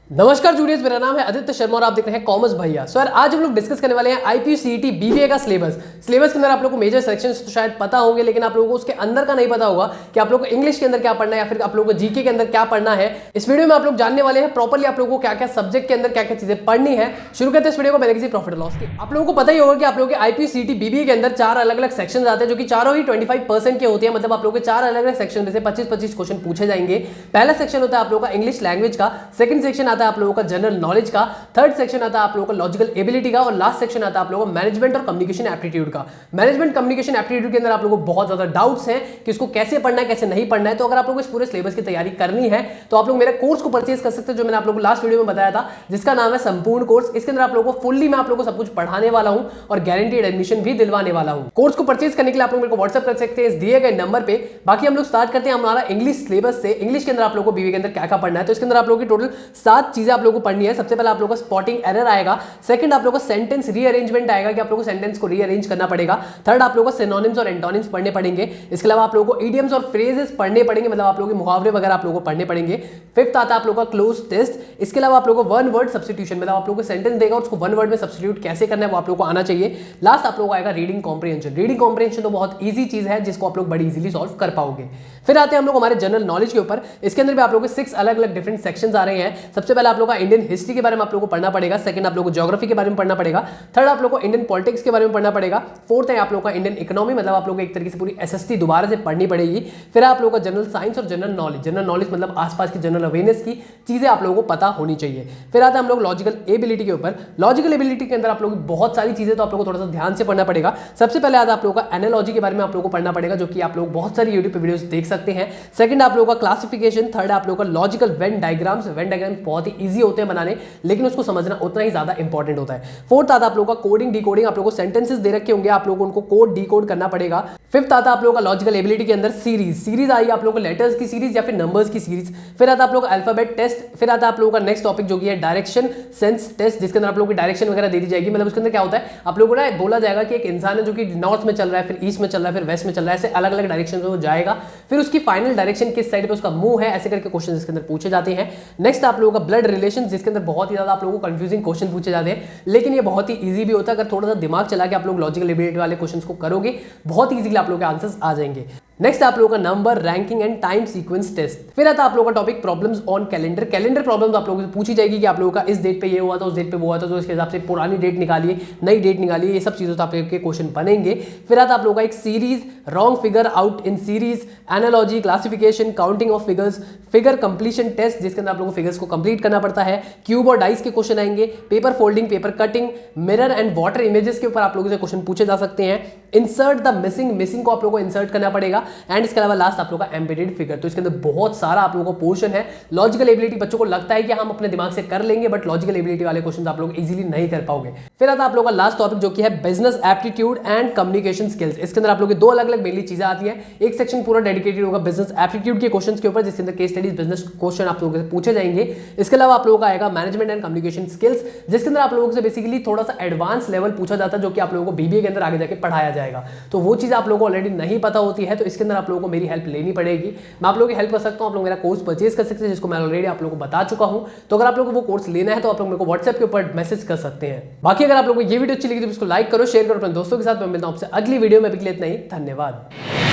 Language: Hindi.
नमस्कार जूनियर्स, मेरा नाम है आदित्य शर्मा और आप देख रहे हैं कॉमर्स भैया। सर आज हम लोग डिस्कस करने वाले हैं आईपीसीईटी बीबीए का सिलेबस के अंदर आप लोगों को मेजर सेक्शंस तो शायद पता होंगे, लेकिन आप लोगों को उसके अंदर का नहीं पता होगा कि आप लोगों को इंग्लिश के अंदर क्या पढ़ना है या फिर आप लोगों को जीके के अंदर क्या पढ़ना है। इस वीडियो में आप लोग जानने वाले हैं प्रॉपर्ली आप लोगों को क्या क्या सब्जेक्ट के अंदर क्या क्या चीजें पढ़नी है। शुरू करते हैं इस वीडियो को बिना किसी प्रॉफिट लॉस के। आप लोगों को पता ही होगा कि आप लोगों के आईपीसीईटी बीबीए के अंदर 4 अलग अलग सेक्शन आते हैं, जो कि चारों ही 25% के होते हैं। मतलब आप लोगों के 4 अलग अलग सेक्शन में से 25-25 क्वेश्चन पूछे जाएंगे। पहला सेक्शन होता है आप लोगों का इंग्लिश लैंग्वेज का, सेकंड सेक्शन आता है आप लोगों का जनरल नॉलेज का, थर्ड सेक्शन आता है आप लोगों को लॉजिकल एबिलिटी का और लास्ट सेक्शन आता है आप लोगों को मैनेजमेंट और कम्युनिकेशन एप्टीट्यूड का। मैनेजमेंट कम्युनिकेशन एप्टीट्यूड के अंदर आप लोगों को बहुत ज्यादा डाउट्स हैं कि इसको कैसे पढ़ना है कैसे नहीं पढ़ना है। तो अगर आप लोगों को इस पूरे सिलेबस की तैयारी करनी है तो आप लोग मेरे कोर्स को परचेज कर सकते हैं, जो मैंने आप लोगों को लास्ट वीडियो में बताया था, जिसका नाम है संपूर्ण कोर्स। इसके अंदर आप लोगों को फुल्ली मैं आप लोगों को सब कुछ पढ़ाने वाला हूं और गारंटीड एडमिशन भी दिलवाने वाला हूं। कोर्स को परचेज करने के लिए आप लोग मेरे को व्हाट्सएप कर सकते हैं इस दिए गए नंबर पे। बाकी हम लोग स्टार्ट करते हैं हमारा इंग्लिश सिलेबस से। इंग्लिश के अंदर आप लोगों को बीबीए के अंदर क्या क्या पढ़ना है, तो इसके अंदर आप लोगों की टोटल 7 चीजें आप लोगों को पढ़नी है। सबसे पहले आप लोगों को स्पॉटिंग एरर आएगा, सेकंड आप लोगों को सेंटेंस रीअरेंजमेंट आएगा कि आप लोगों को सेंटेंस को रीअरेंज करना पड़ेगा, थर्ड आप लोगों को सिनोनिम्स और एंटोनिम्स पढ़ने पड़ेंगे। इसके अलावा आप लोगों को इडियम्स और फ्रेजेस पढ़ने पड़ेंगे, मतलब आप लोगों के मुहावरे वगैरह आप लोगों को पढ़ने पड़ेंगे। फिफ्थ आता है आप लोगों का क्लोज टेस्ट। इसके अलावा आप लोगों को वन वर्ड सब्स्टिट्यूशन, मतलब आप लोगों को सेंटेंस देगा और उसको वन वर्ड में सब्स्टिट्यूट कैसे करना है वो आप लोगों को आना चाहिए। लास्ट आप लोगों को आएगा रीडिंग कॉम्प्रिहेंशन। रीडिंग कॉम्प्रिहेंशन तो बहुत ईजी चीज है जिसको आप लोग बड़ी इजीली सॉल्व कर पाओगे। फिर आते हैं हम लोग हमारे जनरल नॉलेज के ऊपर। इसके अंदर भी आप लोगों को 6 अलग अलग डिफरेंट सेक्शंस आ रहे हैं। सबसे पहले आप लोगों का इंडियन हिस्ट्री के बारे में आप लोगों को पढ़ना पड़ेगा, सेकंड आप लोगों को ज्योग्राफी के बारे में पढ़ना पड़ेगा, थर्ड आप लोगों को इंडियन पॉलिटिक्स के बारे में पढ़ना पड़ेगा, फोर्थ है आप लोगों का इंडियन इकोनॉमी, मतलब आप लोगों को एक तरीके से पूरी एसएसटी दोबारा से पढ़नी पड़ेगी। फिर आप लोगों का जनरल साइंस और जनरल नॉलेज। जनरल नॉलेज मतलब आसपास की जनरल अवेयरनेस की चीजें आप लोगों को पता होनी चाहिए। फिर आता है हम लोग लॉजिकल एबिलिटी के ऊपर। लॉजिकल एबिलिटी के अंदर आप लोगों की बहुत सारी चीजें तो आप लोगों को थोड़ा सा ध्यान से पढ़ना पड़ेगा। सबसे पहले आता है आप लोगों का एनालॉजी के बारे में आप लोगों को पढ़ना पड़ेगा, जो कि आप लोग बहुत सारी यूट्यूब पे वीडियोस देख सकते हैं। सेकंड आप लोगों का क्लासिफिकेशन, थर्ड आप लोगों का logical Venn diagrams. Venn diagrams बहुत ही ईजी होते हैं बनाने, लेकिन उसको समझना उतना ही ज्यादा इंपॉर्टेंट होता है। फोर्थ आता है आप लोगों का कोडिंग डिकोडिंग। आप लोगों को सेंटेंसेस दे रखे होंगे, आप लोगों को उनको कोड डिकोड करना पड़ेगा। फिफ्थ आता है आप लोगों का लॉजिकल एबिलिटी के अंदर सीरीज आई आप लोगों को लेटर्स की सीरीज या फिर नंबर्स की सीरीज। फिर आता है आप लोगों का अल्फाबेट टेस्ट। फिर आता है आप लोगों का नेक्स्ट टॉपिक जो कि है डायरेक्शन सेंस टेस्ट, जिसके अंदर आप लोगों को डायरेक्शन वगैरह दे दी जाएगी। मतलब उसके अंदर क्या होता है, आप लोगों को ना बोला जाएगा कि एक इंसान है जो कि नॉर्थ में चल रहा है, फिर ईस्ट में चल रहा है, फिर वेस्ट में चल रहा है, ऐसे अलग अलग डायरेक्शन में वो जाएगा। फिर उसकी फाइनल डायरेक्शन किस साइड पे उसका मुंह है, ऐसे करके क्वेश्चन इसके अंदर पूछे जाते हैं। नेक्स्ट आप लोगों का ब्लड रिलेशन, जिसके अंदर बहुत ही ज्यादा आप लोगों को कंफ्यूजिंग क्वेश्चन पूछे जाते हैं, लेकिन ये बहुत ही ईजी भी होता है। अगर थोड़ा सा दिमाग चला के आप लोग लॉजिकल एबिलिटी वाले क्वेश्चंस को करोगे, बहुत ईजीली आप लोगों के आंसर्स आ जाएंगे। नेक्स्ट आप लोगों का number ranking and time sequence test. फिर आता है आप लोगों का topic problems on calendar. Calendar problems आप लोगों से पूछी जाएगी कि आप लोगों का इस डेट पे ये हुआ था, उस डेट पे वो हुआ था, तो इसके हिसाब से पुरानी डेट निकालिए, नई डेट निकालिए, ये सब चीजों से आप लोगों के क्वेश्चन बनेंगे। फिर आता है आप लोगों का एक series, wrong figure out in series, analogy, classification, counting of figures, figure completion test, जिसके अंदर आप लोगों को फिगर्स को कंप्लीट करना पड़ता है। क्यूब और डाइस के क्वेश्चन आएंगे, paper folding, paper cutting, mirror and water images के ऊपर आप लोगों से क्वेश्चन पूछे जा सकते हैं। इंसर्ट द मिसिंग को आप लोगों को इंसर्ट करना पड़ेगा। एंड इसके अलावा लास्ट आप लोगों का एम्बेडेड फिगर। तो इसके अंदर बहुत सारा आप लोगों को पोर्शन है। लॉजिकल एबिलिटी बच्चों को लगता है कि हम अपने दिमाग से कर लेंगे, बट लॉजिकल एबिलिटी वाले क्वेश्चन आप लोग इजीली नहीं कर पाओगे। फिर आता है आप लोगों का लास्ट टॉपिक जो कि है business aptitude and communication skills. इसके अंदर आप लोगों की 2 अलग अलग मेनली चीजें आती है। एक सेक्शन पूरा डेडिकेटेड होगा बिजनेस एप्टीट्यूड के क्वेश्चंस के ऊपर, जिसके अंदर केस स्टडीज बिजनेस क्वेश्चन आप लोगों से पूछे जाएंगे। इसके अलावा आप लोगों का आएगा मैनेजमेंट एंड कम्युनिकेशन स्किल्स, जिसके अंदर आप लोगों से बेसिकली थोड़ा सा एडवांस लेवल पूछा जाता है, जो कि आप लोगों को बीबीए के अंदर आगे जाके पढ़ाया जाएगा। तो वो चीज आप लोगों को ऑलरेडी नहीं पता होती है, तो इसके अंदर आप लोगों को मेरी हेल्प लेनी पड़ेगी। मैं आप लोगों की हेल्प कर सकता हूं, आप लोग मेरा कोर्स परचेज कर सकते हैं, जिसको मैं ऑलरेडी आप लोगों को बता चुका हूं। तो अगर आप लोगों को वो कोर्स लेना है तो आप लोग मेरे को व्हाट्सएप के ऊपर मैसेज कर सकते हैं। बाकी अगर आप लोगों को ये वीडियो अच्छी लगी तो इसको लाइक करो, शेयर करो अपने दोस्तों के साथ। मैं मिलता हूं आपसे अगली वीडियो में, अभी के लिए इतना ही। धन्यवाद।